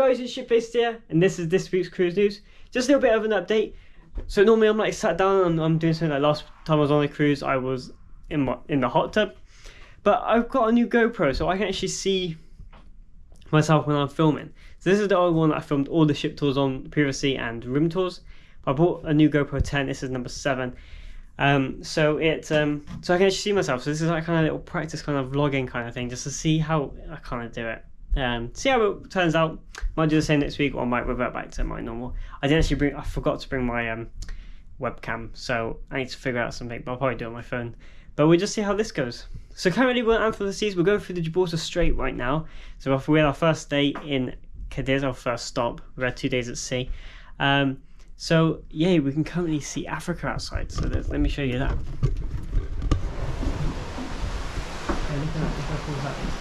guys, it's Shipface here, and this is this week's cruise news. Just a little bit of an update. So normally I'm like sat down and I'm doing something. Like last time I was on a cruise, I was in the hot tub, but I've got a new GoPro, so I can actually see myself when I'm filming. So this is the old one that I filmed all the ship tours on previously and room tours. I bought a new GoPro 10. This is number 7. So I can actually see myself. So this is like kind of a little practice kind of vlogging kind of thing, just to see how I kind of do it. See how it turns out. Might do the same next week, or I might revert back to my normal. I forgot to bring my webcam, so I need to figure out something, but I'll probably do it on my phone. But we'll just see how this goes. So currently we're at Anthem of the Seas. We're going through the Gibraltar Strait right now. So we had our first day in Cadiz, our first stop. We had 2 days at sea. So yeah, we can currently see Africa outside. So let me show you that. Look how cool that is.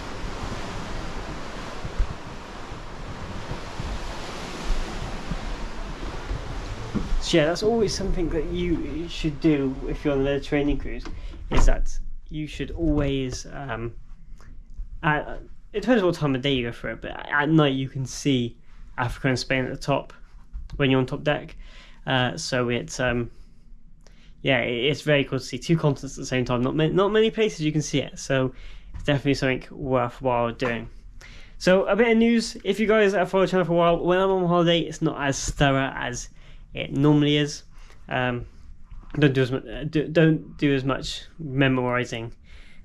So yeah, that's always something that you should do if you're on a Mediterranean cruise, is that you should always, it depends what time of day you go for it, but at night you can see Africa and Spain at the top when you're on top deck. So it's, it's very cool to see 2 continents at the same time. Not many places you can see it, so it's definitely something worthwhile doing. So a bit of news, if you guys have followed the channel for a while, when I'm on holiday, it's not as thorough as it normally is. Don't do as much memorizing.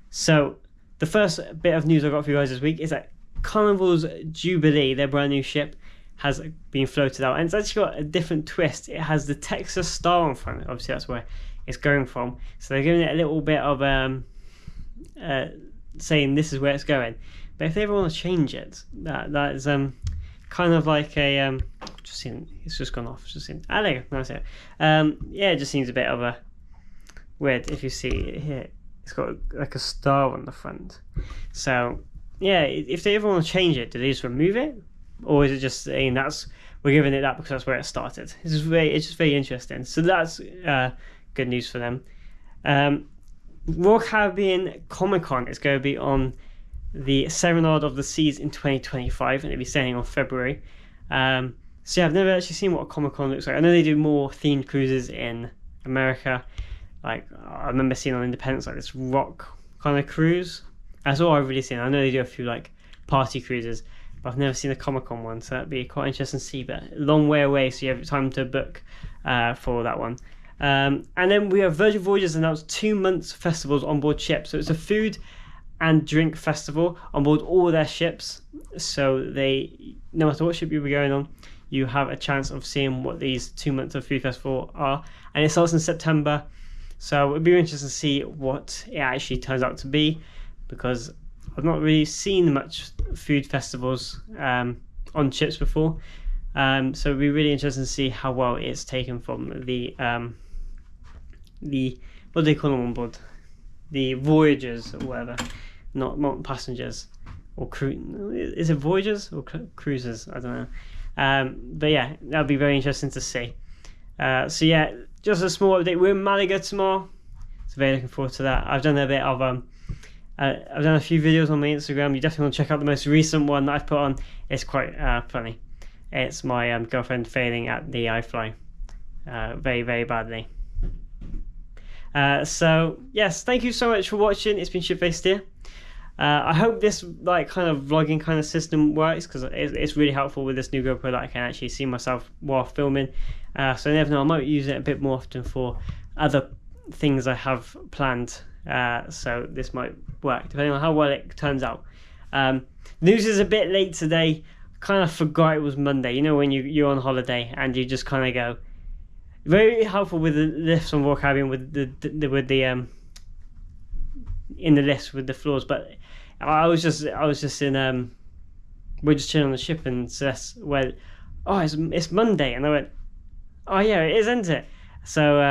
So the first bit of news I got for you guys this week is that Carnival's Jubilee, their brand new ship, has been floated out, and it's actually got a different twist. It has the Texas star on front. Obviously that's where it's going from, so they're giving it a little bit of saying this is where it's going. But if they ever want to change it, that is kind of like a just seen, it's just gone off. Just seen, there you go. Nice it. It just seems a bit of a weird. If you see it here, it's got like a star on the front. So yeah, if they ever want to change it, do they just remove it, or is it just saying we're giving it that because that's where it started? It's just very interesting. So that's good news for them. Royal Caribbean Comic Con is going to be on the Serenade of the Seas in 2025, and it'll be starting on February. So yeah, I've never actually seen what a Comic Con looks like. I know they do more themed cruises in America. Like I remember seeing on Independence like this rock kind of cruise. That's all I've really seen. I know they do a few like party cruises, but I've never seen a Comic Con one, so that'd be quite interesting to see. But a long way away, so you have time to book for that one. And then we have Virgin Voyages announced 2 months festivals on board ships. So it's a food and drink festival on board all their ships. So they, no matter what ship you'll be going on, you have a chance of seeing what these 2 months of food festival are. And it starts in September. So it'd be interesting to see what it actually turns out to be, because I've not really seen much food festivals on ships before. So it'd be really interesting to see how well it's taken from the what do they call them on board? The voyagers or whatever, not passengers or crew. Is it voyagers or cruisers? I don't know. But yeah, that'll be very interesting to see. So yeah, just a small update. We're in Malaga tomorrow, so very looking forward to that. I've done a bit of I've done a few videos on my Instagram. You definitely want to check out the most recent one that I've put on. It's quite funny. It's my girlfriend failing at the iFly very, very badly. So yes, thank you so much for watching. It's been Shipface here. I hope this like kind of vlogging kind of system works, because it's really helpful with this new GoPro that I can actually see myself while filming. So you never know, I might use it a bit more often for other things I have planned. So this might work depending on how well it turns out. News is a bit late today. Kind of forgot it was Monday. You know when you're on holiday and you just kind of go. Very helpful with the lifts on Royal Caribbean with the in the lifts with the floors. But I was just in we're just chilling on the ship, and Celeste went, "Oh, it's Monday," and I went, "Oh yeah, it is, isn't it?" So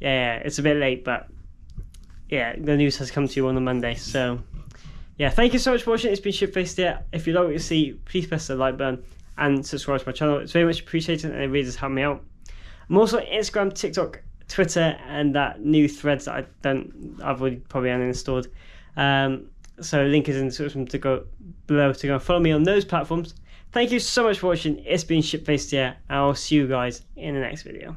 yeah, it's a bit late, but yeah, the news has come to you on a Monday. So yeah, thank you so much for watching. It's been Shipface here. If you like what you see, please press the like button and subscribe to my channel. It's very much appreciated, and it really does help me out. I'm also on Instagram, TikTok, Twitter, and that new Threads that I've already probably uninstalled. So link is in the description to go below to go and follow me on those platforms. Thank you so much for watching. It's been Shipfaced here. I'll see you guys in the next video.